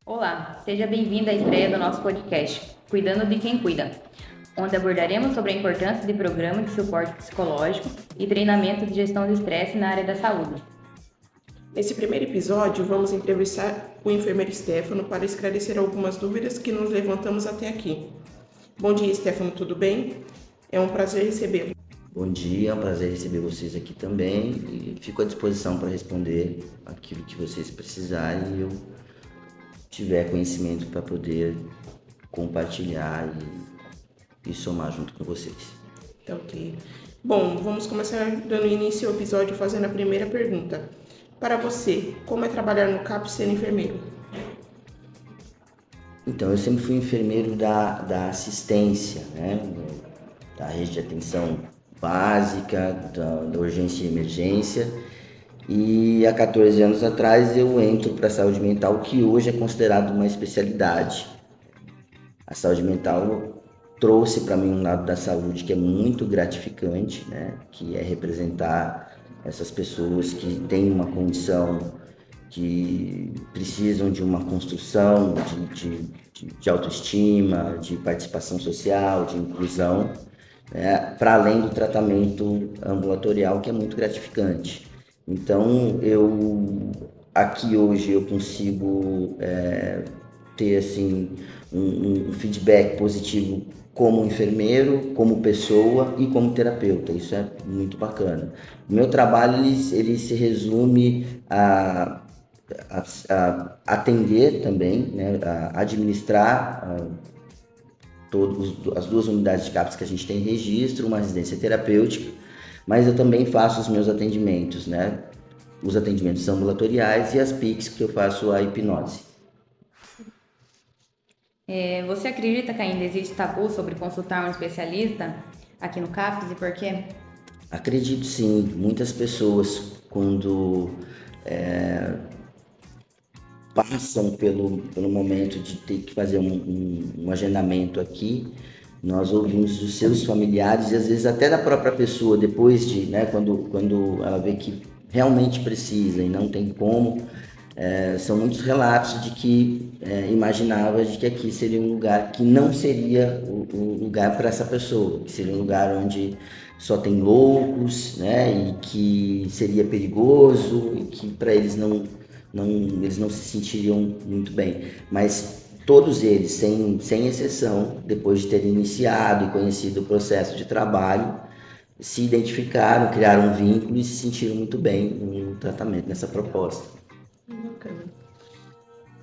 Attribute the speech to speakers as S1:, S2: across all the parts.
S1: Olá, seja bem-vindo à estreia do nosso podcast, Cuidando de Quem Cuida, onde abordaremos sobre a importância de programas de suporte psicológico e treinamento de gestão de estresse na área da saúde.
S2: Nesse primeiro episódio, vamos entrevistar o enfermeiro Stefano para esclarecer algumas dúvidas que nos levantamos até aqui. Bom dia, Stefano, tudo bem? É um prazer recebê-lo.
S3: Bom dia, é um prazer receber vocês aqui também e fico à disposição para responder aquilo que vocês precisarem e eu tiver conhecimento para poder compartilhar e somar junto com vocês.
S2: Tá ok. Bom, vamos começar dando início ao episódio fazendo a primeira pergunta. Para você, como é trabalhar no CAPS sendo enfermeiro?
S3: Então, eu sempre fui enfermeiro da assistência, né? Da rede de atenção básica, da urgência e emergência. E há 14 anos atrás eu entro para a saúde mental, que hoje é considerado uma especialidade. A saúde mental trouxe para mim um lado da saúde que é muito gratificante, né? Que é representar essas pessoas que têm uma condição, que precisam de uma construção de autoestima, de participação social, de inclusão, né? Para além do tratamento ambulatorial, que é muito gratificante. Então, aqui hoje eu consigo ter assim, um feedback positivo como enfermeiro, como pessoa e como terapeuta. Isso é muito bacana. O meu trabalho ele se resume a atender também, né, a administrar as duas unidades de CAPS que a gente tem registro, uma residência terapêutica, mas eu também faço os meus atendimentos, né? Os atendimentos ambulatoriais e as PICs que eu faço a hipnose.
S1: Você acredita que ainda existe tabu sobre consultar um especialista aqui no CAPS e por quê?
S3: Acredito sim, muitas pessoas quando passam pelo momento de ter que fazer um agendamento aqui, nós ouvimos dos seus familiares e às vezes até da própria pessoa, depois de, né, quando ela vê que realmente precisa e não tem como, são muitos relatos de que imaginava de que aqui seria um lugar que não seria o lugar para essa pessoa, que seria um lugar onde só tem loucos, né, e que seria perigoso e que para eles eles não se sentiriam muito bem, mas todos eles, sem exceção, depois de terem iniciado e conhecido o processo de trabalho, se identificaram, criaram um vínculo e se sentiram muito bem no tratamento, nessa proposta.
S2: Bacana.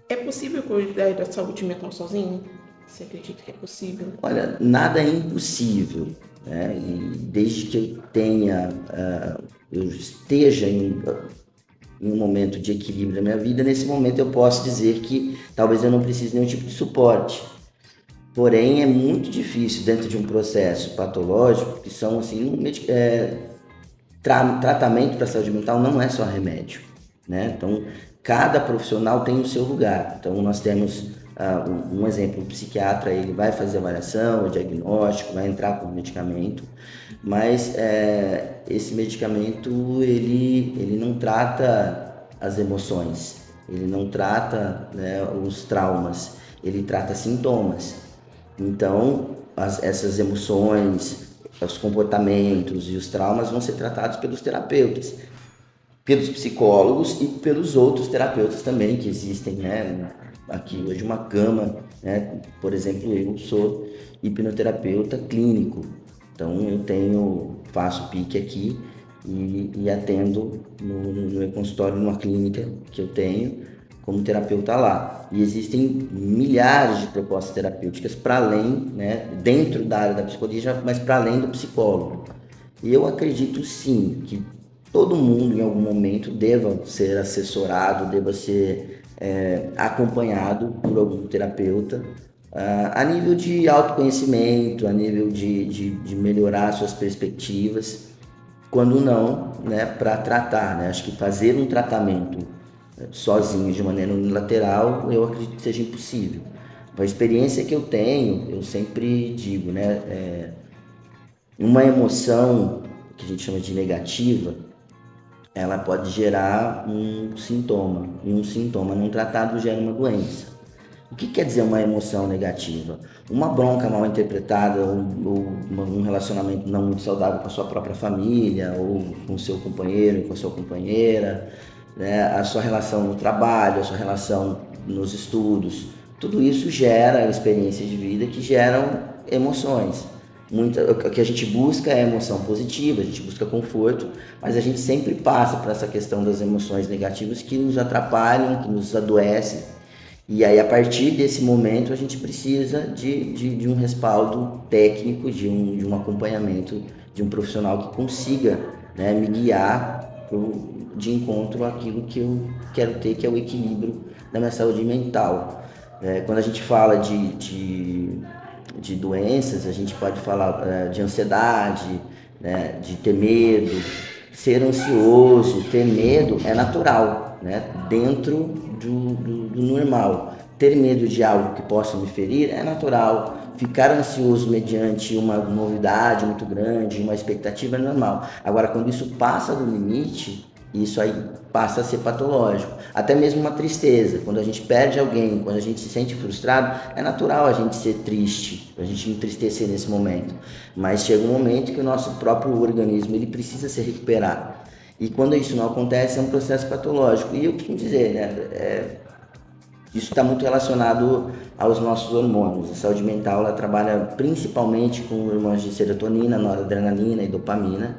S2: É possível cuidar da saúde mental sozinho? Você acredita que é possível?
S3: Olha, nada é impossível, né? E desde que eu esteja em um momento de equilíbrio da minha vida, nesse momento eu posso dizer que talvez eu não precise de nenhum tipo de suporte. Porém, é muito difícil dentro de um processo patológico, que são assim, tratamento para a saúde mental não é só remédio, né? Então, cada profissional tem o seu lugar. Então, nós temos um exemplo, o psiquiatra, ele vai fazer avaliação, o diagnóstico, vai entrar com o medicamento, mas esse medicamento ele não trata as emoções, ele não trata, né, os traumas, ele trata sintomas. Então, essas emoções, os comportamentos e os traumas vão ser tratados pelos terapeutas, pelos psicólogos e pelos outros terapeutas também que existem, né? Aqui hoje uma gama, né? Por exemplo, eu sou hipnoterapeuta clínico, então eu faço PIC aqui e atendo no meu consultório, numa clínica que eu tenho como terapeuta lá. E existem milhares de propostas terapêuticas para além, né? Dentro da área da psicologia, mas para além do psicólogo. E eu acredito sim que todo mundo em algum momento deva ser assessorado, deva ser acompanhado por algum terapeuta, a nível de autoconhecimento, a nível de melhorar suas perspectivas, quando não, né, para tratar, né? Acho que fazer um tratamento sozinho, de maneira unilateral, eu acredito que seja impossível. A experiência que eu tenho, eu sempre digo, né, uma emoção que a gente chama de negativa, ela pode gerar um sintoma, e um sintoma não tratado gera uma doença. O que quer dizer uma emoção negativa? Uma bronca mal interpretada, ou um relacionamento não muito saudável com a sua própria família, ou com o seu companheiro, com a sua companheira, né? A sua relação no trabalho, a sua relação nos estudos, tudo isso gera experiências de vida que geram emoções. O que a gente busca é emoção positiva, a gente busca conforto, mas a gente sempre passa por essa questão das emoções negativas que nos atrapalham, que nos adoecem. E aí, a partir desse momento, a gente precisa de um respaldo técnico, de um acompanhamento de um profissional que consiga, né, me guiar de encontro àquilo que eu quero ter, que é o equilíbrio da minha saúde mental. Quando a gente fala de doenças, a gente pode falar de ansiedade, né, de ter medo. Ser ansioso, ter medo é natural, né, dentro do normal. Ter medo de algo que possa me ferir é natural. Ficar ansioso mediante uma novidade muito grande, uma expectativa é normal. Agora, quando isso passa do limite, isso aí passa a ser patológico. Até mesmo uma tristeza, quando a gente perde alguém, quando a gente se sente frustrado, é natural a gente ser triste, a gente entristecer nesse momento. Mas chega um momento que o nosso próprio organismo ele precisa se recuperar. E quando isso não acontece, é um processo patológico. E eu costumo dizer, né, isso está muito relacionado aos nossos hormônios. A saúde mental ela trabalha principalmente com hormônios de serotonina, noradrenalina e dopamina.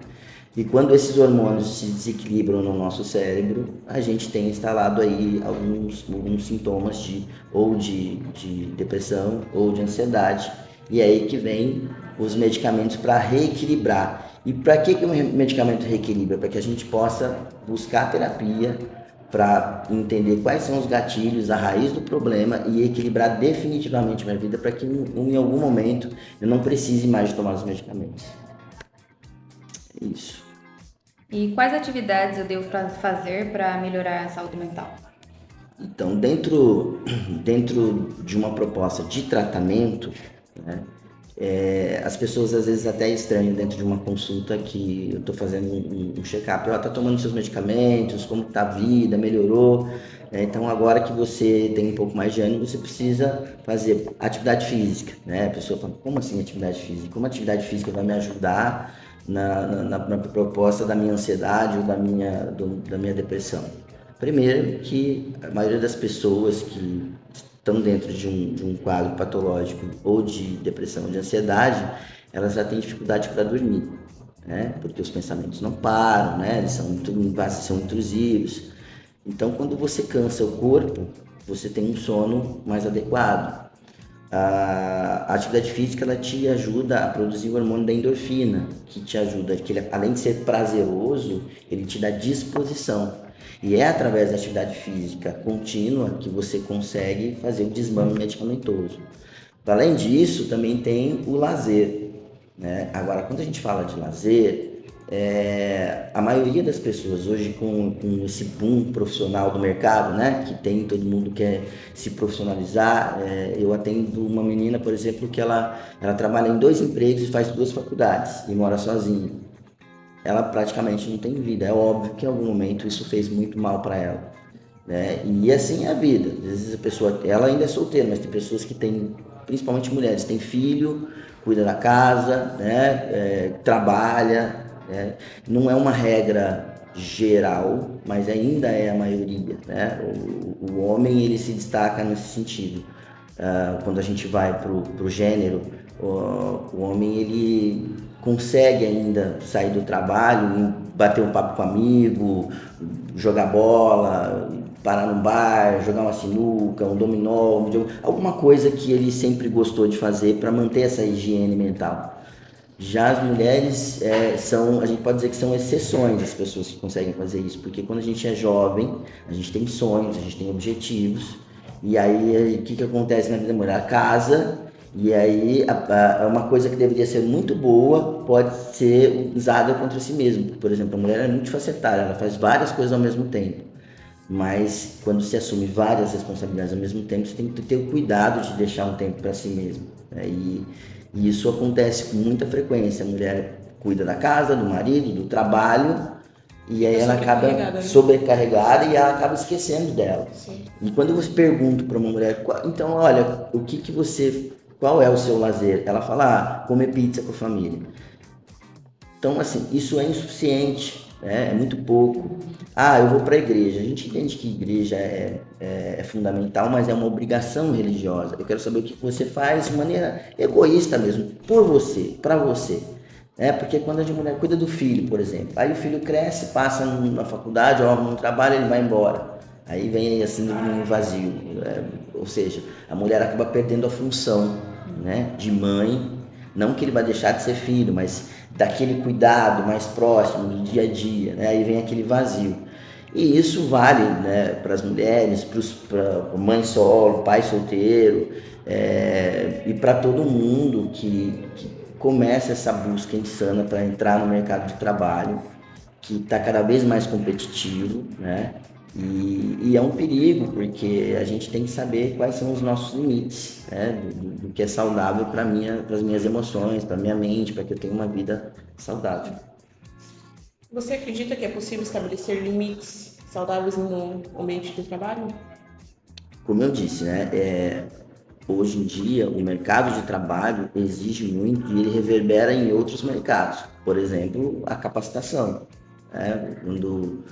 S3: E quando esses hormônios se desequilibram no nosso cérebro, a gente tem instalado aí alguns sintomas de depressão ou de ansiedade. E é aí que vem os medicamentos para reequilibrar. E para que o medicamento reequilibra? Para que a gente possa buscar terapia para entender quais são os gatilhos, a raiz do problema e equilibrar definitivamente minha vida para que em algum momento eu não precise mais de tomar os medicamentos. Isso.
S1: E quais atividades eu devo fazer para melhorar a saúde mental?
S3: Então, dentro de uma proposta de tratamento, né, as pessoas às vezes até estranham dentro de uma consulta que eu estou fazendo um check-up. Está tomando seus medicamentos, como está a vida, melhorou? Então, agora que você tem um pouco mais de ânimo, você precisa fazer atividade física. Né? A pessoa fala, como assim atividade física? Como a atividade física vai me ajudar na proposta da minha ansiedade ou da minha depressão? Primeiro, que a maioria das pessoas que estão dentro de um quadro patológico ou de depressão, de ansiedade, elas já têm dificuldade para dormir, né? Porque os pensamentos não param, né? Eles são intrusivos. Então, quando você cansa o corpo, você tem um sono mais adequado. A atividade física ela te ajuda a produzir o hormônio da endorfina, que te ajuda, que ele, além de ser prazeroso, ele te dá disposição. E é através da atividade física contínua que você consegue fazer o desmame medicamentoso. Além disso, também tem o lazer, né? Agora, quando a gente fala de lazer, a maioria das pessoas hoje com esse boom profissional do mercado, né, que tem, todo mundo quer se profissionalizar. Eu atendo uma menina, por exemplo, que ela trabalha em 2 empregos e faz 2 faculdades e mora sozinha. Ela praticamente não tem vida. É óbvio que em algum momento isso fez muito mal para ela, né? E assim é a vida. Às vezes a pessoa, ela ainda é solteira, mas tem pessoas que têm, principalmente mulheres, têm filho, cuida da casa, né, trabalha. Não é uma regra geral, mas ainda é a maioria, né? O homem ele se destaca nesse sentido. Quando a gente vai pro gênero, o homem ele consegue ainda sair do trabalho, bater um papo com amigo, jogar bola, parar num bar, jogar uma sinuca, um dominó, alguma coisa que ele sempre gostou de fazer para manter essa higiene mental. Já as mulheres a gente pode dizer que são exceções as pessoas que conseguem fazer isso, porque quando a gente é jovem, a gente tem sonhos, a gente tem objetivos, e aí o que acontece na vida da mulher? A casa, e aí uma coisa que deveria ser muito boa pode ser usada contra si mesma. Por exemplo, a mulher é multifacetária, ela faz várias coisas ao mesmo tempo, mas quando se assume várias responsabilidades ao mesmo tempo, você tem que ter o cuidado de deixar um tempo para si mesmo, né? E isso acontece com muita frequência. A mulher cuida da casa, do marido, do trabalho, E aí ela acaba
S2: Sobrecarregada, né?
S3: sobrecarregada e ela acaba esquecendo dela.
S2: Sim.
S3: E quando você pergunta para uma mulher, então olha, qual é o seu lazer? Ela fala, comer pizza com a família. Então, assim, isso é insuficiente, né? É muito pouco. Eu vou para a igreja. A gente entende que igreja é fundamental, mas é uma obrigação religiosa. Eu quero saber o que você faz de maneira egoísta mesmo, por você, para você. Porque quando a mulher cuida do filho, por exemplo, aí o filho cresce, passa na faculdade, ou no trabalho, ele vai embora. Aí vem assim um vazio, ou seja, a mulher acaba perdendo a função, né, de mãe, não que ele vai deixar de ser filho, mas daquele cuidado mais próximo do dia a dia, né? Aí vem aquele vazio. E isso vale, né, para as mulheres, para mãe solo, pai solteiro, e para todo mundo que começa essa busca insana para entrar no mercado de trabalho, que está cada vez mais competitivo, né? E é um perigo, porque a gente tem que saber quais são os nossos limites, né? Do que é saudável para as minhas emoções, para a minha mente, para que eu tenha uma vida saudável.
S2: Você acredita que é possível estabelecer limites saudáveis no ambiente de trabalho?
S3: Como eu disse, né? Hoje em dia, o mercado de trabalho exige muito e ele reverbera em outros mercados. Por exemplo, a capacitação. Quando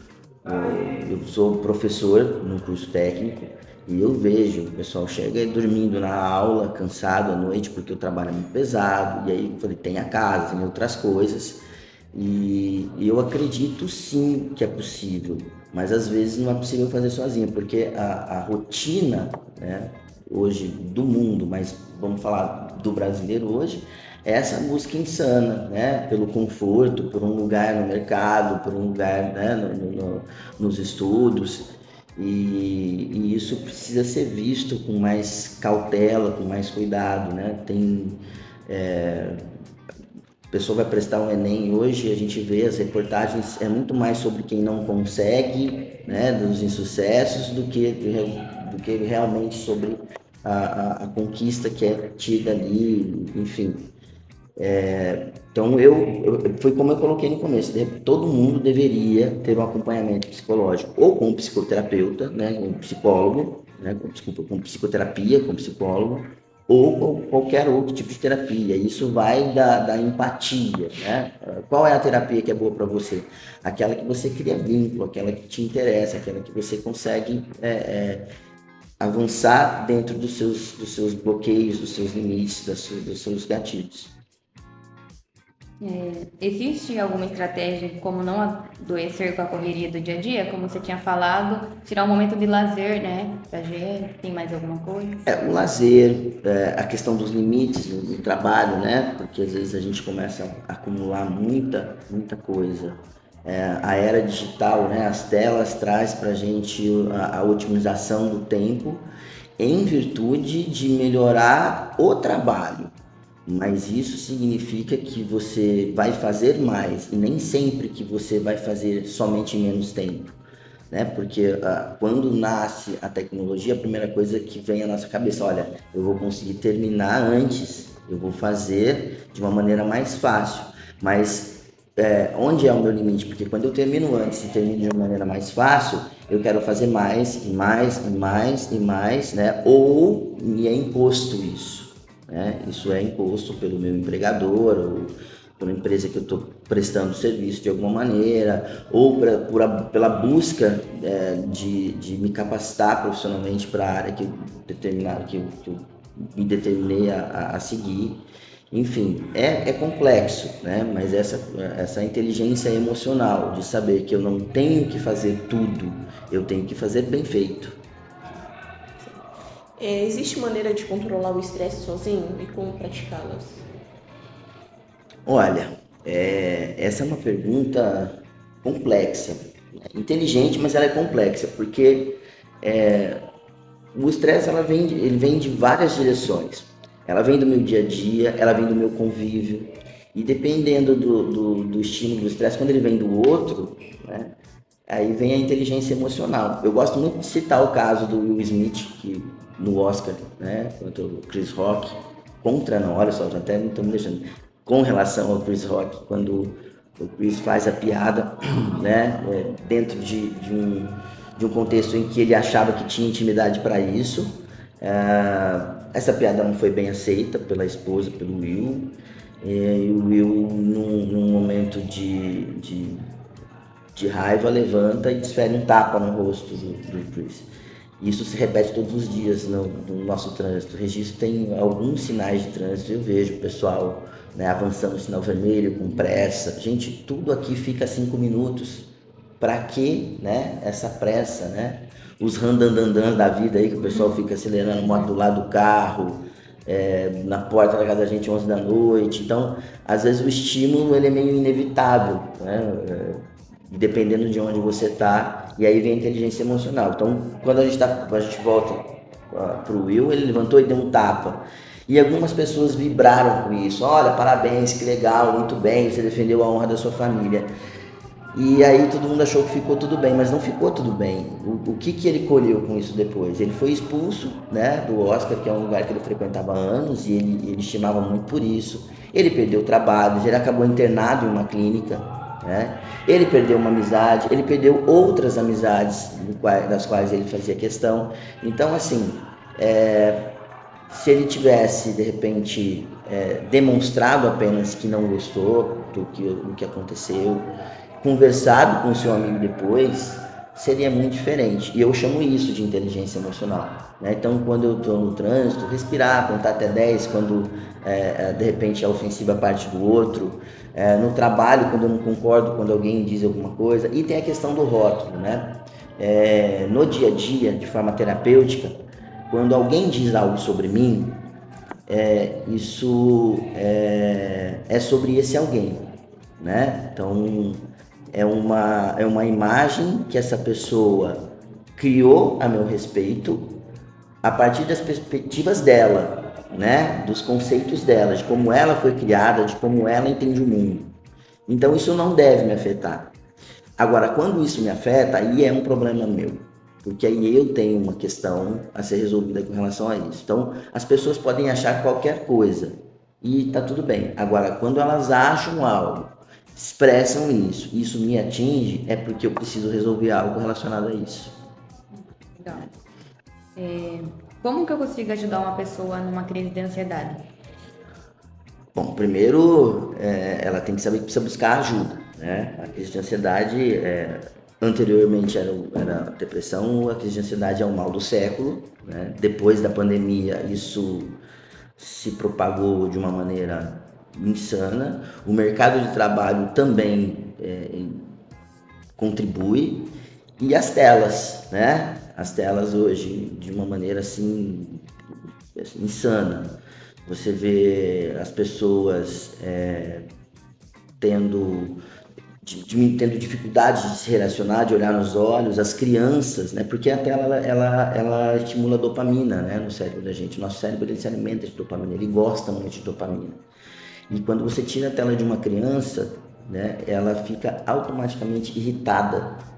S3: eu sou professor no curso técnico e eu vejo o pessoal chega dormindo na aula, cansado à noite porque o trabalho é muito pesado, e aí eu falei, tem a casa, tem outras coisas, e eu acredito sim que é possível, mas às vezes não é possível fazer sozinho, porque a rotina, né, hoje do mundo, mas vamos falar do brasileiro hoje, é essa busca insana, né, pelo conforto, por um lugar no mercado, por um lugar, né, nos estudos, e isso precisa ser visto com mais cautela, com mais cuidado, né? A pessoa vai prestar um Enem hoje, a gente vê as reportagens, é muito mais sobre quem não consegue, né, dos insucessos, do que realmente sobre a conquista que é tida ali, enfim. Então foi como eu coloquei no começo, todo mundo deveria ter um acompanhamento psicológico, ou com um psicoterapeuta, né, com um psicólogo, né, com psicoterapia, com psicólogo, ou com qualquer outro tipo de terapia. Isso vai da empatia, né? Qual é a terapia que é boa para você? Aquela que você cria vínculo, aquela que te interessa, aquela que você consegue avançar dentro dos seus bloqueios, dos seus limites, dos seus gatilhos.
S1: Existe alguma estratégia como não adoecer com a correria do dia a dia? Como você tinha falado, tirar um momento de lazer, né? Tem mais alguma coisa?
S3: O lazer, a questão dos limites do trabalho, né? Porque às vezes a gente começa a acumular muita coisa. A era digital, né? As telas traz pra gente a otimização do tempo em virtude de melhorar o trabalho. Mas isso significa que você vai fazer mais e nem sempre que você vai fazer somente em menos tempo, né? Porque quando nasce a tecnologia, a primeira coisa que vem à nossa cabeça, olha, eu vou conseguir terminar antes, eu vou fazer de uma maneira mais fácil, mas onde é o meu limite? Porque quando eu termino antes e termino de uma maneira mais fácil, eu quero fazer mais e mais e mais e mais, né? Ou me é imposto isso. Isso é imposto pelo meu empregador ou pela empresa que eu estou prestando serviço de alguma maneira, ou pela busca de me capacitar profissionalmente para a área que eu me determinei a seguir. Enfim, é complexo, né? Mas essa inteligência emocional de saber que eu não tenho que fazer tudo, eu tenho que fazer bem feito.
S2: Existe maneira de controlar o estresse sozinho e como praticá-las?
S3: Olha, essa é uma pergunta complexa, inteligente, mas ela é complexa, porque o estresse ele vem de várias direções. Ela vem do meu dia a dia, ela vem do meu convívio, e dependendo do estímulo do estresse, quando ele vem do outro, né, aí vem a inteligência emocional. Eu gosto muito de citar o caso do Will Smith, que no Oscar, né, contra o Chris Rock, olha só, já até não estou me deixando, com relação ao Chris Rock, quando o Chris faz a piada, né, dentro de um contexto em que ele achava que tinha intimidade para isso. Essa piada não foi bem aceita pela esposa, pelo Will, e o Will, num momento de raiva, levanta e desfere um tapa no rosto do Chris. Isso se repete todos os dias no nosso trânsito. O registro tem alguns sinais de trânsito, eu vejo o pessoal, né, avançando no sinal vermelho, com pressa. Gente, tudo aqui fica 5 minutos. Para que, né, essa pressa, né? Os randandandan da vida aí, que o pessoal fica acelerando moto do lado do carro, na porta da casa da gente 11 da noite. Então, às vezes o estímulo ele é meio inevitável, né? Dependendo de onde você está, e aí vem a inteligência emocional. Então, quando a gente volta para o Will, ele levantou e deu um tapa. E algumas pessoas vibraram com isso. Olha, parabéns, que legal, muito bem, você defendeu a honra da sua família. E aí todo mundo achou que ficou tudo bem, mas não ficou tudo bem. O que ele colheu com isso depois? Ele foi expulso, né, do Oscar, que é um lugar que ele frequentava há anos, e ele estimava muito por isso. Ele perdeu trabalhos, ele acabou internado em uma clínica, né? Ele perdeu uma amizade, ele perdeu outras amizades das quais ele fazia questão. Então, assim, se ele tivesse, de repente, demonstrado apenas que não gostou do que aconteceu, conversado com o seu amigo depois, seria muito diferente. E eu chamo isso de inteligência emocional, né? Então, quando eu estou no trânsito, respirar, contar até 10, quando de repente a ofensiva parte do outro. No trabalho, quando eu não concordo, quando alguém diz alguma coisa. E tem a questão do rótulo, né? No dia a dia, de forma terapêutica, quando alguém diz algo sobre mim, isso é sobre esse alguém, né? Então, é uma imagem que essa pessoa criou a meu respeito a partir das perspectivas dela, né? Dos conceitos dela, de como ela foi criada, de como ela entende o mundo. Então isso não deve me afetar. Agora, quando isso me afeta, aí é um problema meu, porque aí eu tenho uma questão a ser resolvida com relação a isso. Então, as pessoas podem achar qualquer coisa e tá tudo bem. Agora, quando elas acham algo, expressam isso me atinge, é porque eu preciso resolver algo relacionado a isso.
S1: Legal. Como que eu consigo ajudar uma pessoa numa crise de ansiedade?
S3: Bom, primeiro, ela tem que saber que precisa buscar ajuda, né? A crise de ansiedade, anteriormente era depressão, a crise de ansiedade é o mal do século, né? Depois da pandemia, isso se propagou de uma maneira insana. O mercado de trabalho também contribui, e as telas, né? As telas hoje, de uma maneira assim insana. Você vê as pessoas tendo dificuldade de se relacionar, de olhar nos olhos, as crianças, né? Porque a tela ela estimula a dopamina, né, no cérebro da gente. O nosso cérebro ele se alimenta de dopamina, ele gosta muito de dopamina. E quando você tira a tela de uma criança, né, ela fica automaticamente irritada,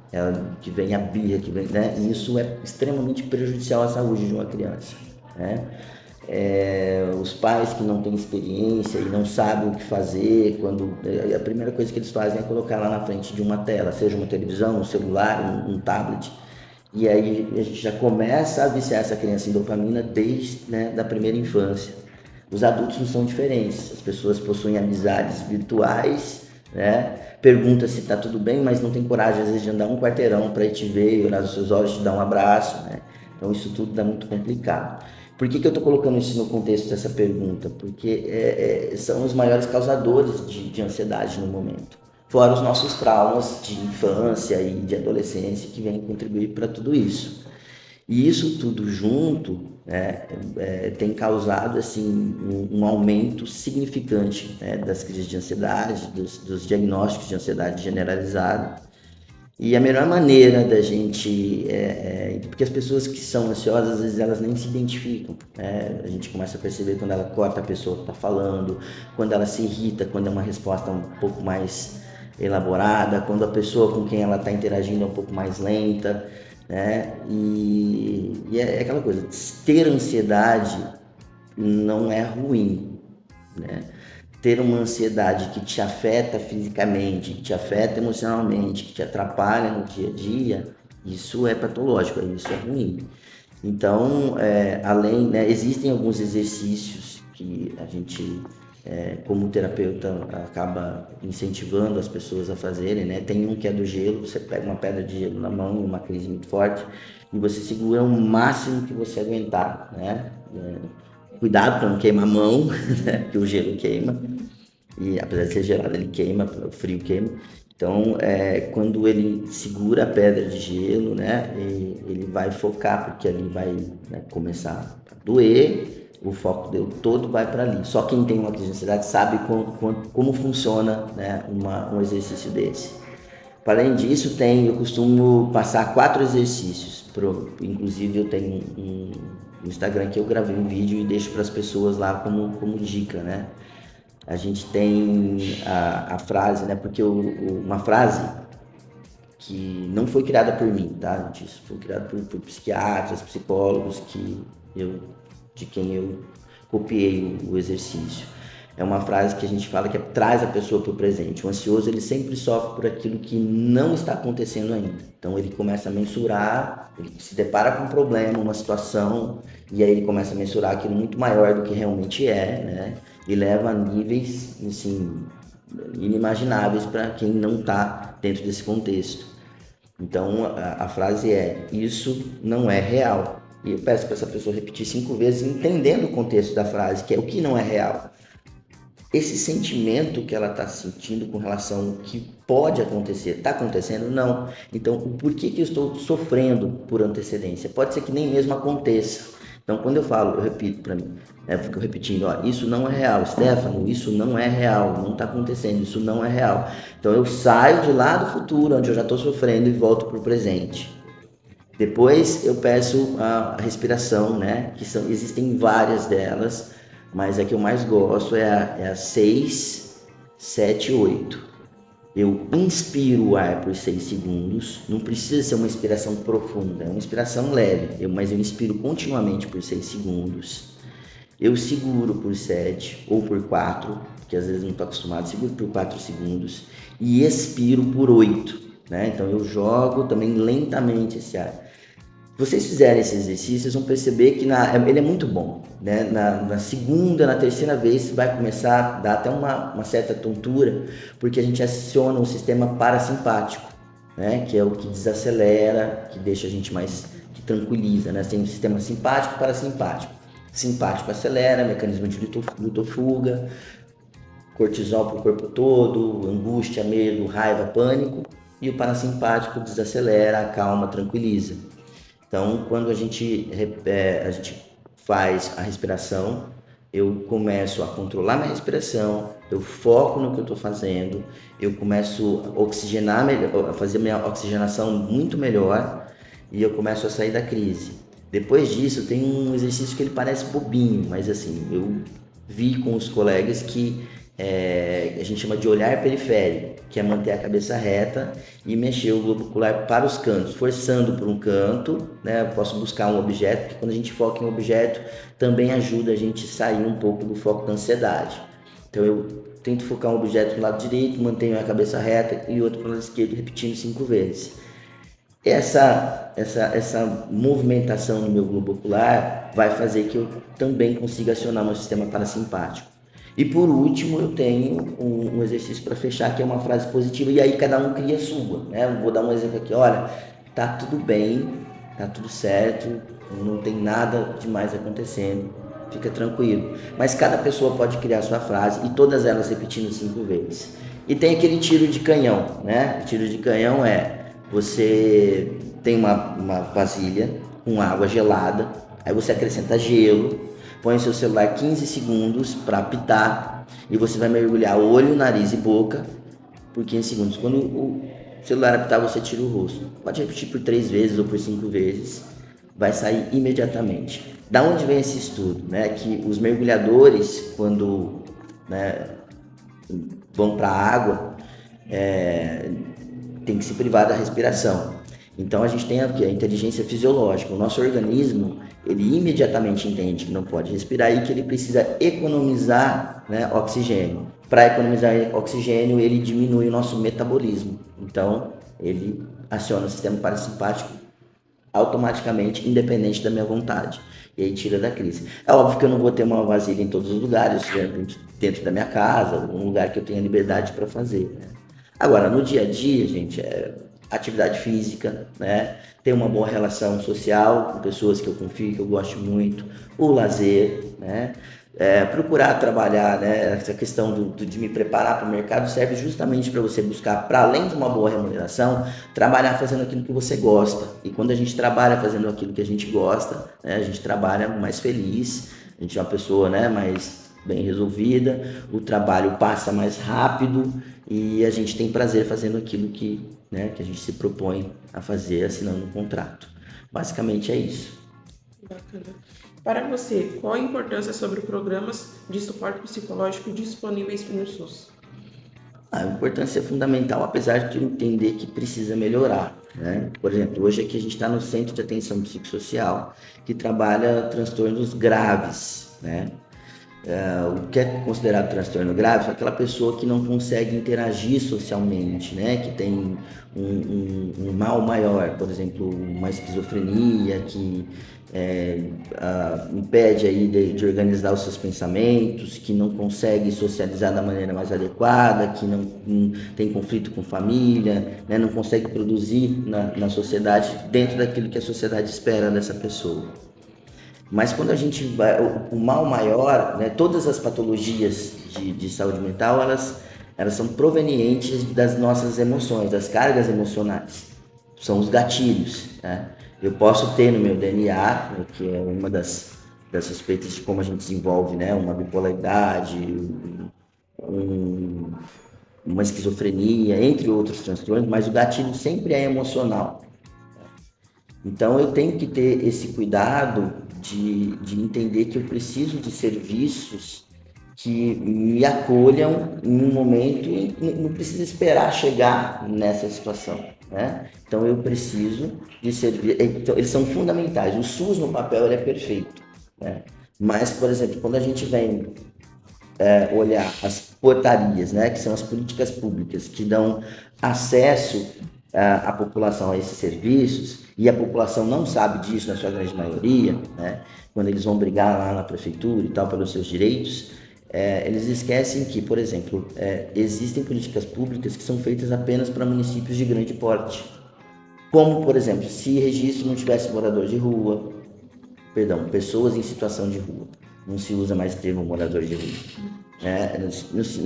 S3: que vem a birra, né? E isso é extremamente prejudicial à saúde de uma criança, né? Os pais que não têm experiência e não sabem o que fazer, a primeira coisa que eles fazem é colocar lá na frente de uma tela, seja uma televisão, um celular, um tablet, e aí a gente já começa a viciar essa criança em dopamina desde, né, da primeira infância. Os adultos não são diferentes, as pessoas possuem amizades virtuais, né? Pergunta se está tudo bem, mas não tem coragem às vezes de andar um quarteirão para ir te ver, olhar nos seus olhos, te dar um abraço, né? Então isso tudo dá muito complicado. Por que eu estou colocando isso no contexto dessa pergunta? Porque são os maiores causadores de ansiedade no momento. Fora os nossos traumas de infância e de adolescência que vêm contribuir para tudo isso. E isso tudo junto, né, tem causado assim, um aumento significante, né, das crises de ansiedade, dos diagnósticos de ansiedade generalizada. E a melhor maneira da gente, porque as pessoas que são ansiosas, às vezes elas nem se identificam, né? A gente começa a perceber quando ela corta a pessoa que está falando, quando ela se irrita, quando é uma resposta um pouco mais elaborada, quando a pessoa com quem ela está interagindo é um pouco mais lenta, né? E é aquela coisa, ter ansiedade não é ruim, né? ter uma ansiedade que te afeta fisicamente, que te afeta emocionalmente, que te atrapalha no dia a dia, isso é patológico, isso é ruim. Então, além, né, existem alguns exercícios que a gente, como terapeuta, acaba incentivando as pessoas a fazerem, né? Tem um que é do gelo, você pega uma pedra de gelo na mão, uma crise muito forte, e você segura o máximo que você aguentar, né? Cuidado para não queimar a mão, né? Que o gelo queima, e apesar de ser gelado, ele queima, o frio queima. Então, quando ele segura a pedra de gelo, né, ele vai focar, porque ali vai, né, começar a doer, o foco dele todo vai para ali. Só quem tem uma crise de ansiedade sabe como funciona, né, um exercício desse. Para além disso, eu costumo passar 4 exercícios. Inclusive, eu tenho no Instagram que eu gravei um vídeo e deixo para as pessoas lá como dica, né? A gente tem a frase, né? Porque uma frase que não foi criada por mim, tá, gente? Isso foi criado por psiquiatras, psicólogos de quem eu copiei o exercício. É uma frase que a gente fala que traz a pessoa para o presente. O ansioso, ele sempre sofre por aquilo que não está acontecendo ainda. Então ele começa a mensurar, ele se depara com um problema, uma situação, e aí ele começa a mensurar aquilo muito maior do que realmente é, né? E leva a níveis, assim, inimagináveis para quem não está dentro desse contexto. Então a frase é: isso não é real. E eu peço para essa pessoa repetir 5 vezes, entendendo o contexto da frase, que é o que não é real. Esse sentimento que ela está sentindo com relação ao que pode acontecer, está acontecendo? Não. Então, por que eu estou sofrendo por antecedência? Pode ser que nem mesmo aconteça. Então, quando eu falo, eu repito para mim, fico repetindo, isso não é real, Stefano, isso não é real, não está acontecendo, isso não é real. Então, eu saio de lá do futuro, onde eu já estou sofrendo, e volto para o presente. Depois, eu peço a respiração, né? Existem várias delas, mas a que eu mais gosto é a 6, 7, 8. Eu inspiro o ar por 6 segundos, não precisa ser uma inspiração profunda, é uma inspiração leve, mas eu inspiro continuamente por 6 segundos. Eu seguro por 7 ou por 4, porque às vezes não estou acostumado, seguro por 4 segundos e expiro por 8, né? Então eu jogo também lentamente esse ar. Se vocês fizerem esse exercício, vocês vão perceber que ele é muito bom, né? Na segunda, na terceira vez, vai começar a dar até uma certa tontura, porque a gente aciona o sistema parasimpático, né? Que é o que desacelera, que deixa a gente que tranquiliza, né? Tem o sistema simpático e parasimpático. Simpático acelera, mecanismo de luta-fuga, cortisol para o corpo todo, angústia, medo, raiva, pânico, e o parasimpático desacelera, acalma, tranquiliza. Então, quando a gente faz a respiração, eu começo a controlar minha respiração, eu foco no que eu estou fazendo, eu começo a oxigenar melhor, a fazer minha oxigenação muito melhor e eu começo a sair da crise. Depois disso, tem um exercício que ele parece bobinho, mas assim, eu vi com os colegas que a gente chama de olhar periférico, que é manter a cabeça reta e mexer o globo ocular para os cantos, forçando por um canto, né? Eu posso buscar um objeto, porque quando a gente foca em um objeto, também ajuda a gente a sair um pouco do foco da ansiedade. Então eu tento focar um objeto do lado direito, mantenho a cabeça reta e outro para o lado esquerdo, repetindo 5 vezes. Essa movimentação no meu globo ocular vai fazer que eu também consiga acionar meu sistema parasimpático. E por último, eu tenho um exercício para fechar, que é uma frase positiva, e aí cada um cria a sua, né? Eu vou dar um exemplo aqui: olha, tá tudo bem, tá tudo certo, não tem nada demais acontecendo, fica tranquilo. Mas cada pessoa pode criar a sua frase, e todas elas repetindo 5 vezes. E tem aquele tiro de canhão, né? O tiro de canhão você tem uma vasilha com água gelada, aí você acrescenta gelo, põe o seu celular 15 segundos para apitar e você vai mergulhar olho, nariz e boca por 15 segundos. Quando o celular apitar, você tira o rosto. Pode repetir por 3 vezes ou por 5 vezes, vai sair imediatamente. Da onde vem esse estudo? Né? Que os mergulhadores, quando vão para a água, tem que se privar da respiração. Então a gente tem aqui a inteligência fisiológica. O nosso organismo, ele imediatamente entende que não pode respirar e que ele precisa economizar, né, oxigênio. Para economizar oxigênio, ele diminui o nosso metabolismo. Então ele aciona o sistema parasimpático automaticamente, independente da minha vontade. E aí tira da crise. É óbvio que eu não vou ter uma vasilha em todos os lugares, dentro da minha casa, um lugar que eu tenha liberdade para fazer, né? Agora, no dia a dia, gente, atividade física, né? Ter uma boa relação social com pessoas que eu confio, que eu gosto muito, o lazer, né? Procurar trabalhar, né? Essa questão de me preparar para o mercado serve justamente para você buscar, para além de uma boa remuneração, trabalhar fazendo aquilo que você gosta. E quando a gente trabalha fazendo aquilo que a gente gosta, né, a gente trabalha mais feliz, a gente é uma pessoa, né, mais bem resolvida, o trabalho passa mais rápido e a gente tem prazer fazendo aquilo que, né, que a gente se propõe a fazer assinando um contrato. Basicamente é isso.
S2: Bacana. Para você, qual a importância sobre programas de suporte psicológico disponíveis no SUS?
S3: A importância é fundamental, apesar de eu entender que precisa melhorar, né? Por exemplo, hoje aqui a gente está no Centro de Atenção Psicossocial, que trabalha transtornos graves, né? O que é considerado transtorno grave é aquela pessoa que não consegue interagir socialmente, né? Que tem um mal maior, por exemplo, uma esquizofrenia que impede aí de organizar os seus pensamentos, que não consegue socializar da maneira mais adequada, que não tem conflito com família, né? Não consegue produzir na sociedade dentro daquilo que a sociedade espera dessa pessoa. Mas quando a gente vai, o mal maior, né, todas as patologias de saúde mental, elas são provenientes das nossas emoções, das cargas emocionais. São os gatilhos, né? Eu posso ter no meu DNA, que é uma das suspeitas de como a gente desenvolve, né, uma bipolaridade, uma esquizofrenia, entre outros transtornos, mas o gatilho sempre é emocional. Então eu tenho que ter esse cuidado de entender que eu preciso de serviços que me acolham em um momento e não preciso esperar chegar nessa situação, né? Então eu preciso de serviços, então, eles são fundamentais. O SUS no papel ele é perfeito, né? Mas, por exemplo, quando a gente vem olhar as portarias, né, que são as políticas públicas que dão acesso à população a esses serviços, e a população não sabe disso na sua grande maioria, né? Quando eles vão brigar lá na prefeitura e tal pelos seus direitos, eles esquecem que, por exemplo, existem políticas públicas que são feitas apenas para municípios de grande porte. Como, por exemplo, se registro não tivesse morador de rua, pessoas em situação de rua, não se usa mais termo morador de rua.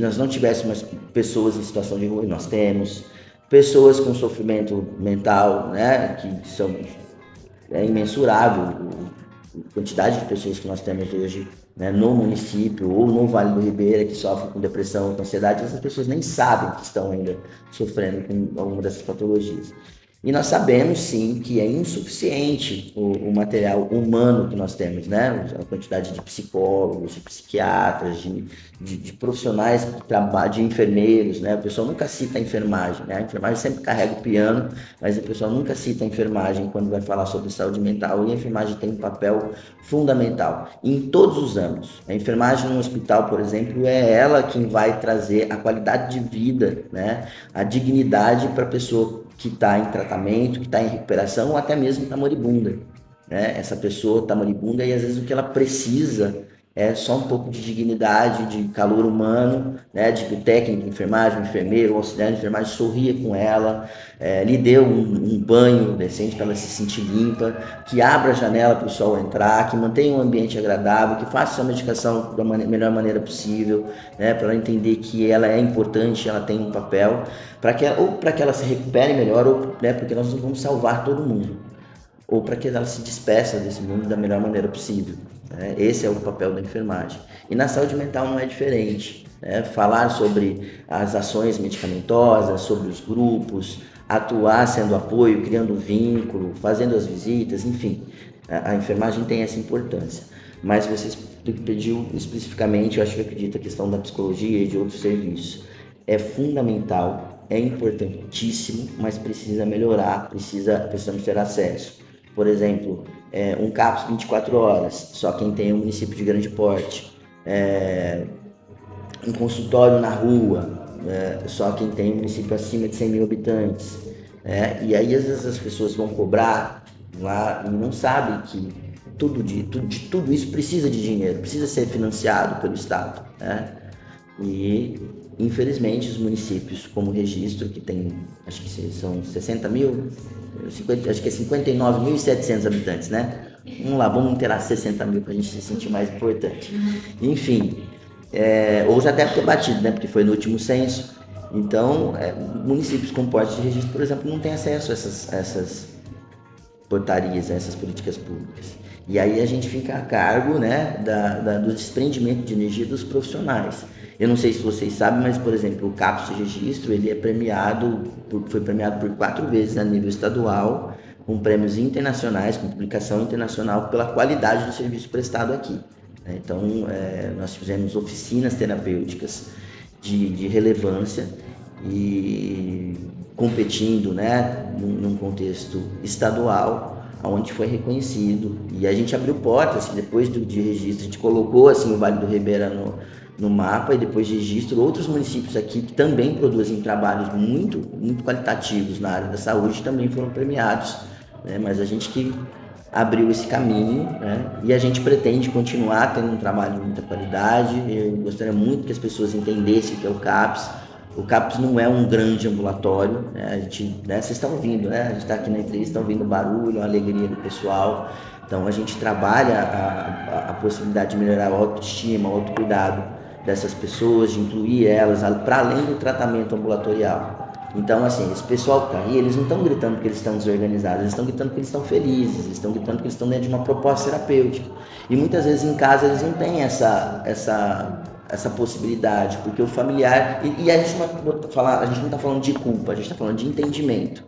S3: Nós não tivéssemos pessoas em situação de rua, e nós temos pessoas com sofrimento mental, né, que são imensurável a quantidade de pessoas que nós temos hoje, né, no município ou no Vale do Ribeira que sofrem com depressão, com ansiedade. Essas pessoas nem sabem que estão ainda sofrendo com alguma dessas patologias. E nós sabemos, sim, que é insuficiente o material humano que nós temos, né? A quantidade de psicólogos, de psiquiatras, de profissionais de enfermeiros, né? A pessoa nunca cita a enfermagem, né? A enfermagem sempre carrega o piano, mas a pessoa nunca cita a enfermagem quando vai falar sobre saúde mental. E a enfermagem tem um papel fundamental em todos os âmbitos. A enfermagem no hospital, por exemplo, é ela quem vai trazer a qualidade de vida, né? A dignidade para a pessoa que está em tratamento, que está em recuperação ou até mesmo está moribunda, né? Essa pessoa está moribunda e às vezes o que ela precisa é só um pouco de dignidade, de calor humano, né? De que o técnico de enfermagem, o enfermeiro, o auxiliar de enfermagem sorria com ela, lhe dê um banho decente para ela se sentir limpa, que abra a janela para o sol entrar, que mantenha um ambiente agradável, que faça a sua medicação da melhor maneira possível, né? Para ela entender que ela é importante, ela tem um papel, para que ela se recupere melhor, ou, né, porque nós não vamos salvar todo mundo, ou para que ela se despeça desse mundo da melhor maneira possível. Esse é o papel da enfermagem. E na saúde mental não é diferente, né? Falar sobre as ações medicamentosas, sobre os grupos, atuar sendo apoio, criando vínculo, fazendo as visitas, enfim, a enfermagem tem essa importância. Mas você pediu especificamente, eu acho que acredito, a questão da psicologia e de outros serviços. É fundamental é importantíssimo, mas precisa melhorar, precisamos ter acesso. Por exemplo, um CAPS 24 horas, só quem tem um município de grande porte. Um consultório na rua, só quem tem um município acima de 100 mil habitantes. E aí às vezes as pessoas vão cobrar lá e não sabem que tudo isso precisa de dinheiro, precisa ser financiado pelo Estado. E infelizmente os municípios como o Registro, que tem, acho que são 60 mil, acho que é 59.700 habitantes, né? Vamos lá, vamos inteirar 60 mil para a gente se sentir mais importante. Enfim, ou já deve ter batido, né? Porque foi no último censo. Então, municípios com porte de registro, por exemplo, não têm acesso a essas portarias, a essas políticas públicas. E aí a gente fica a cargo, né, do desprendimento de energia dos profissionais. Eu não sei se vocês sabem, mas, por exemplo, o CAPS de registro, ele foi premiado por 4 vezes a nível estadual, com prêmios internacionais, com publicação internacional, pela qualidade do serviço prestado aqui. Então, nós fizemos oficinas terapêuticas de relevância e competindo, né, num contexto estadual, onde foi reconhecido. E a gente abriu portas, depois de registro, a gente colocou assim, o Vale do Ribeira no mapa, e depois de registro, outros municípios aqui que também produzem trabalhos muito, muito qualitativos na área da saúde também foram premiados, né? Mas a gente que abriu esse caminho, né? E a gente pretende continuar tendo um trabalho de muita qualidade. Eu gostaria muito que as pessoas entendessem o que é o CAPS. O CAPS não é um grande ambulatório, né? A gente, né, vocês estão ouvindo, né? A gente está aqui na entrevista, estão ouvindo o barulho, a alegria do pessoal. Então a gente trabalha a possibilidade de melhorar a autoestima, o autocuidado dessas pessoas, de incluir elas para além do tratamento ambulatorial. Então, assim, esse pessoal que está aí, eles não estão gritando porque eles estão desorganizados, eles estão gritando porque eles estão felizes, eles estão gritando porque eles estão dentro de uma proposta terapêutica. E muitas vezes em casa eles não têm essa possibilidade, porque o familiar... E a gente não está falando de culpa, a gente está falando de entendimento.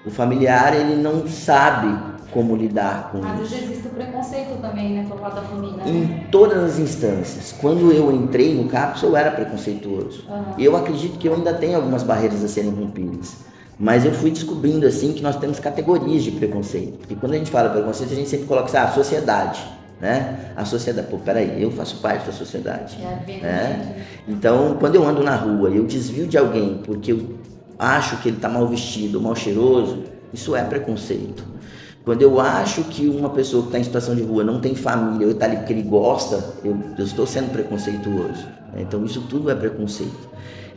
S3: O familiar, ele não sabe como lidar com isso.
S1: Às vezes existe o preconceito também, né, por lado da família.
S3: Em todas as instâncias. Quando eu entrei no CAPS, eu era preconceituoso. Eu acredito que eu ainda tenho algumas barreiras a serem rompidas. Mas eu fui descobrindo, assim, que nós temos categorias de preconceito. Porque quando a gente fala preconceito, a gente sempre coloca, a sociedade, né? A sociedade, peraí, eu faço parte da sociedade. Né? Então, quando eu ando na rua e eu desvio de alguém porque eu acho que ele está mal vestido ou mal cheiroso, isso é preconceito. Quando eu acho que uma pessoa que está em situação de rua não tem família, ou está ali porque ele gosta, eu estou sendo preconceituoso. Então isso tudo é preconceito.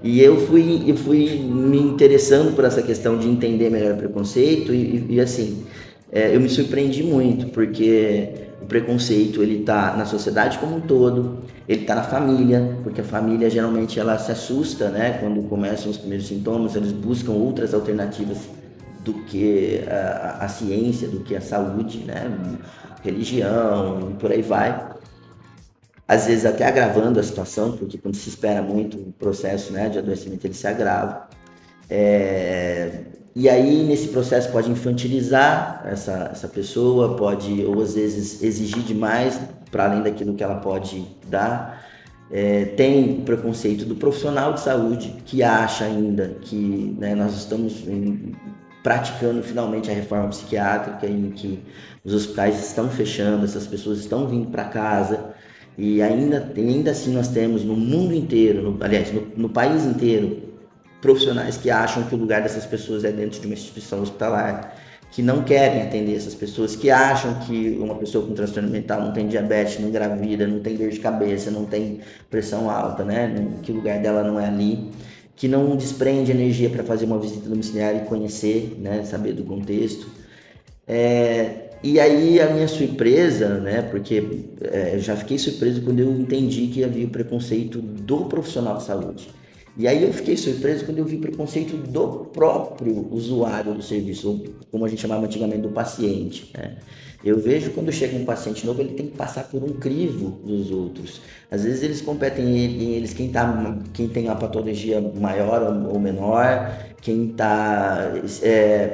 S3: E eu fui me interessando por essa questão de entender melhor o preconceito e assim, eu me surpreendi muito, porque o preconceito ele está na sociedade como um todo, ele está na família, porque a família geralmente ela se assusta, né? Quando começam os primeiros sintomas, eles buscam outras alternativas do que a ciência, do que a saúde, né? Religião, e por aí vai. Às vezes até agravando a situação, porque quando se espera muito o processo, né, de adoecimento, ele se agrava. E aí, nesse processo, pode infantilizar essa pessoa, pode, ou às vezes, exigir demais, para além daquilo que ela pode dar. Tem o preconceito do profissional de saúde, que acha ainda que, né, nós estamos praticando finalmente a reforma psiquiátrica, em que os hospitais estão fechando, essas pessoas estão vindo para casa, e ainda assim nós temos no mundo inteiro, no país inteiro, profissionais que acham que o lugar dessas pessoas é dentro de uma instituição hospitalar, que não querem atender essas pessoas, que acham que uma pessoa com transtorno mental não tem diabetes, não engravida, não tem dor de cabeça, não tem pressão alta, né? Que o lugar dela não é ali, que não desprende energia para fazer uma visita domiciliar e conhecer, né? Saber do contexto. E aí a minha surpresa, né? Porque eu já fiquei surpreso quando eu entendi que havia o preconceito do profissional de saúde. E aí eu fiquei surpreso quando eu vi preconceito do próprio usuário do serviço, ou como a gente chamava antigamente, do paciente, né? Eu vejo quando chega um paciente novo, ele tem que passar por um crivo dos outros. Às vezes eles competem em eles, quem tem uma patologia maior ou menor, quem está...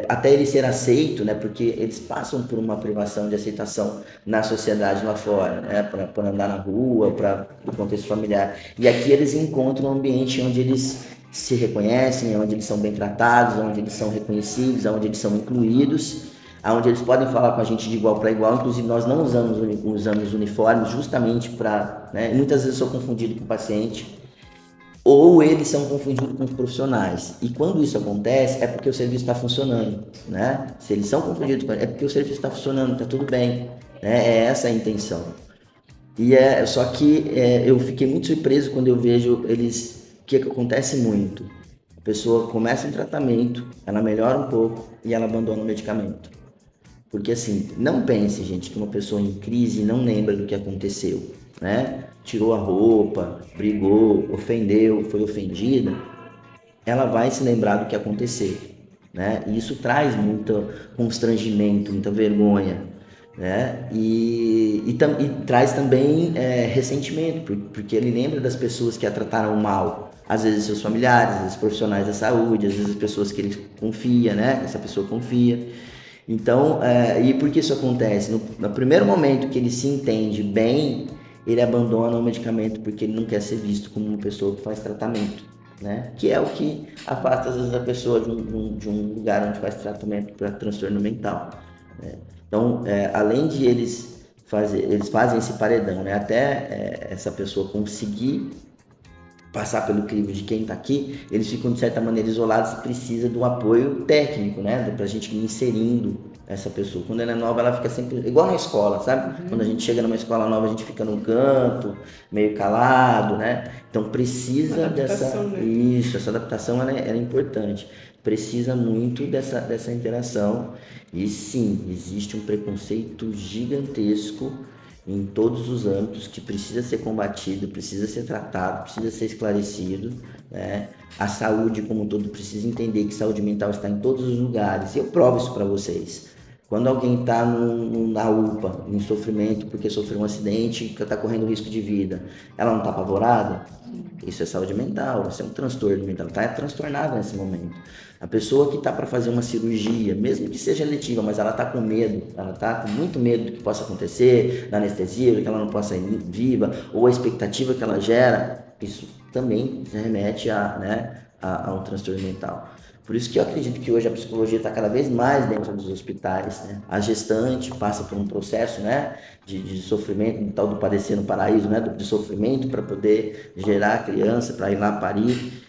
S3: até ele ser aceito, né? Porque eles passam por uma privação de aceitação na sociedade lá fora, né? Para andar na rua, para o contexto familiar. E aqui eles encontram um ambiente onde eles se reconhecem, onde eles são bem tratados, onde eles são reconhecidos, onde eles são incluídos, onde eles podem falar com a gente de igual para igual. Inclusive, nós não usamos uniformes justamente para... né? Muitas vezes eu sou confundido com o paciente, ou eles são confundidos com os profissionais. E quando isso acontece, é porque o serviço está funcionando, né? Se eles são confundidos, é porque o serviço está funcionando, está tudo bem, né? É essa a intenção. Só que eu fiquei muito surpreso quando eu vejo eles... O que acontece muito? A pessoa começa um tratamento, ela melhora um pouco e ela abandona o medicamento. Porque assim, não pense, gente, que uma pessoa em crise não lembra do que aconteceu, né? Tirou a roupa, brigou, ofendeu, foi ofendida, ela vai se lembrar do que aconteceu, né? E isso traz muito constrangimento, muita vergonha, né? E traz também ressentimento, porque ele lembra das pessoas que a trataram mal, às vezes seus familiares, às vezes profissionais da saúde, às vezes as pessoas que ele confia, né? Essa pessoa confia. Então, e por que isso acontece? No primeiro momento que ele se entende bem, ele abandona o medicamento porque ele não quer ser visto como uma pessoa que faz tratamento, né? Que é o que afasta às vezes a pessoa de um lugar onde faz tratamento para transtorno mental, né? Então, além de eles fazem esse paredão, né? Até essa pessoa conseguir passar pelo crivo de quem está aqui, eles ficam de certa maneira isolados e precisa do apoio técnico, né? Pra gente ir inserindo essa pessoa. Quando ela é nova, ela fica sempre igual na escola, sabe? Quando a gente chega numa escola nova, a gente fica num canto, meio calado, né? Então precisa dessa...
S2: né?
S3: Isso, essa adaptação ela é importante. Precisa muito dessa interação. E sim, existe um preconceito gigantesco em todos os âmbitos que precisa ser combatido, precisa ser tratado, precisa ser esclarecido, né? A saúde como um todo precisa entender que saúde mental está em todos os lugares. E eu provo isso para vocês. Quando alguém está na UPA, em sofrimento porque sofreu um acidente e está correndo risco de vida, ela não está apavorada? Isso é saúde mental, isso é um transtorno mental, ela está transtornada nesse momento. A pessoa que está para fazer uma cirurgia, mesmo que seja letiva, mas ela está com medo, ela está com muito medo do que possa acontecer, da anestesia, que ela não possa ir viva, ou a expectativa que ela gera, isso também remete a um transtorno mental. Por isso que eu acredito que hoje a psicologia está cada vez mais dentro dos hospitais, né? A gestante passa por um processo, né, de sofrimento, tal do padecer no paraíso, né, de sofrimento para poder gerar a criança, para ir lá parir.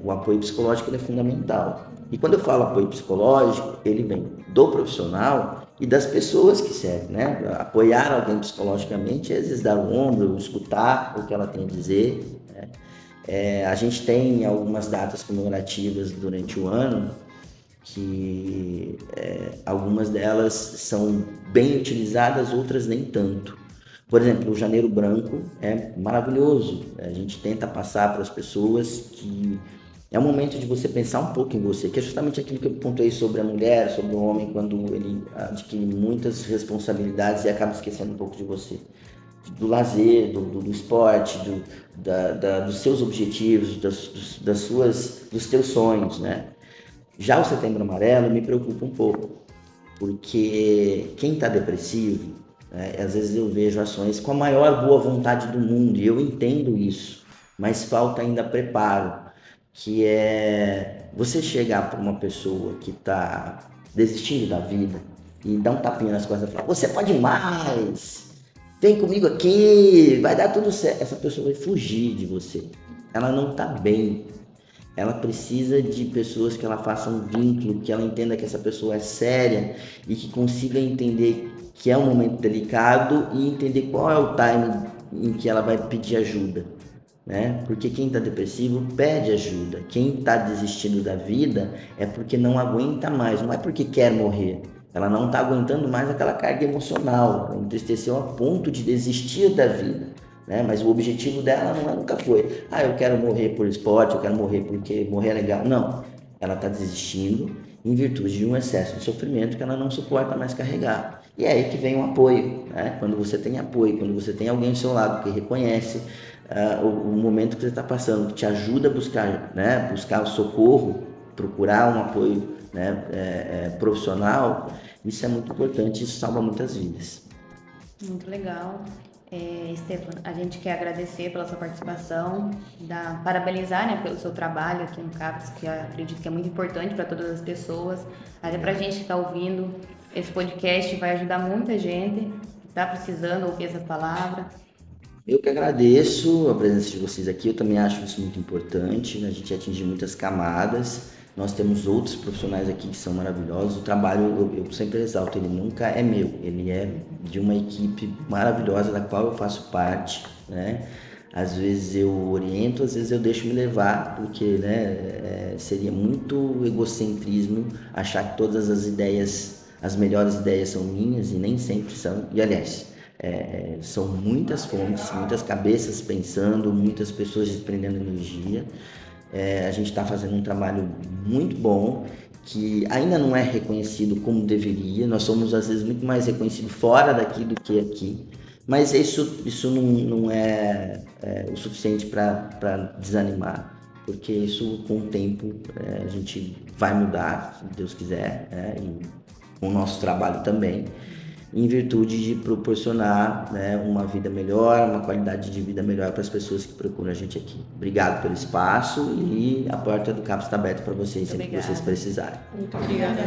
S3: O apoio psicológico ele é fundamental. E quando eu falo apoio psicológico, ele vem do profissional e das pessoas que servem, né? Apoiar alguém psicologicamente, às vezes dar o ombro, escutar o que ela tem a dizer, né? A gente tem algumas datas comemorativas durante o ano que algumas delas são bem utilizadas, outras nem tanto. Por exemplo, o Janeiro Branco é maravilhoso. A gente tenta passar para as pessoas que é o momento de você pensar um pouco em você, que é justamente aquilo que eu pontuei sobre a mulher, sobre o homem, quando ele adquire muitas responsabilidades e acaba esquecendo um pouco de você. Do lazer, do esporte, dos seus objetivos, dos teus sonhos, né? Já o Setembro Amarelo me preocupa um pouco, porque quem está depressivo, às vezes eu vejo ações com a maior boa vontade do mundo, e eu entendo isso, mas falta ainda preparo, que é você chegar para uma pessoa que está desistindo da vida e dar um tapinha nas costas e falar: você pode mais, vem comigo aqui, vai dar tudo certo. Essa pessoa vai fugir de você, ela não está bem. Ela precisa de pessoas que ela faça um vínculo, que ela entenda que essa pessoa é séria e que consiga entender que é um momento delicado e entender qual é o time em que ela vai pedir ajuda, né? Porque quem está depressivo pede ajuda. Quem está desistindo da vida é porque não aguenta mais, não é porque quer morrer. Ela não está aguentando mais aquela carga emocional, ela entristeceu a ponto de desistir da vida, né? Mas o objetivo dela nunca foi: eu quero morrer por esporte, eu quero morrer porque morrer é legal. Não, ela está desistindo em virtude de um excesso de sofrimento que ela não suporta mais carregar. E é aí que vem o apoio, né? Quando você tem apoio, quando você tem alguém ao seu lado que reconhece o momento que você está passando, que te ajuda a buscar, né? Buscar o socorro, procurar um apoio, né? Profissional, isso é muito importante, isso salva muitas vidas.
S1: Muito legal. Stefano, a gente quer agradecer pela sua participação, parabenizar, né, pelo seu trabalho aqui no CAPES, que eu acredito que é muito importante para todas as pessoas, até para a gente que está ouvindo. Esse podcast vai ajudar muita gente que está precisando ouvir essa palavra.
S3: Eu que agradeço a presença de vocês aqui, eu também acho isso muito importante, a gente atingir muitas camadas. Nós temos outros profissionais aqui que são maravilhosos. O trabalho, eu sempre exalto, ele nunca é meu, ele é de uma equipe maravilhosa da qual eu faço parte, né? Às vezes eu oriento, às vezes eu deixo me levar, porque, né, seria muito egocentrismo achar que todas as ideias, as melhores ideias são minhas, e nem sempre são. E, aliás, são muitas fontes, muitas cabeças pensando, muitas pessoas desprendendo energia. A gente está fazendo um trabalho muito bom, que ainda não é reconhecido como deveria. Nós somos, às vezes, muito mais reconhecidos fora daqui do que aqui. Mas isso não é o suficiente para desanimar, porque isso, com o tempo, a gente vai mudar, se Deus quiser, e com o nosso trabalho também, em virtude de proporcionar, né, uma vida melhor, uma qualidade de vida melhor para as pessoas que procuram a gente aqui. Obrigado pelo espaço, e a porta do CAPES está aberta para vocês sempre que vocês precisarem.
S2: Muito obrigada.